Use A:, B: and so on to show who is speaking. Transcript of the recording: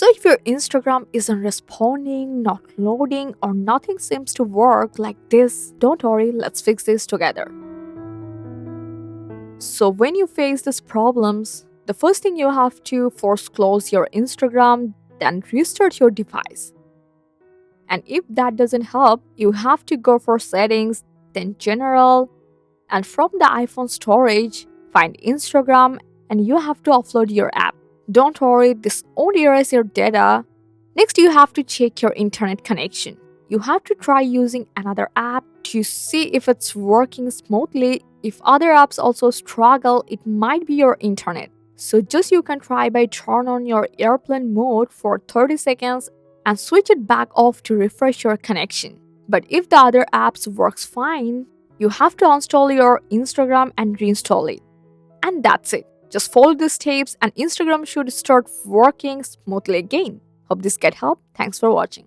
A: So if your Instagram isn't responding, not loading, or nothing seems to work like this, don't worry, let's fix this together. So when you face these problems, the first thing you have to force close your Instagram, then restart your device. And if that doesn't help, you have to go for settings, then general, and from the iPhone storage, find Instagram and you have to upload your app. Don't worry, this won't erase your data. Next, you have to check your internet connection. You have to try using another app to see if it's working smoothly. If other apps also struggle, it might be your internet. So just you can try by turn on your airplane mode for 30 seconds and switch it back off to refresh your connection. But if the other apps works fine, you have to uninstall your Instagram and reinstall it. And that's it. Just follow these steps and Instagram should start working smoothly again. Hope this get help. Thanks for watching.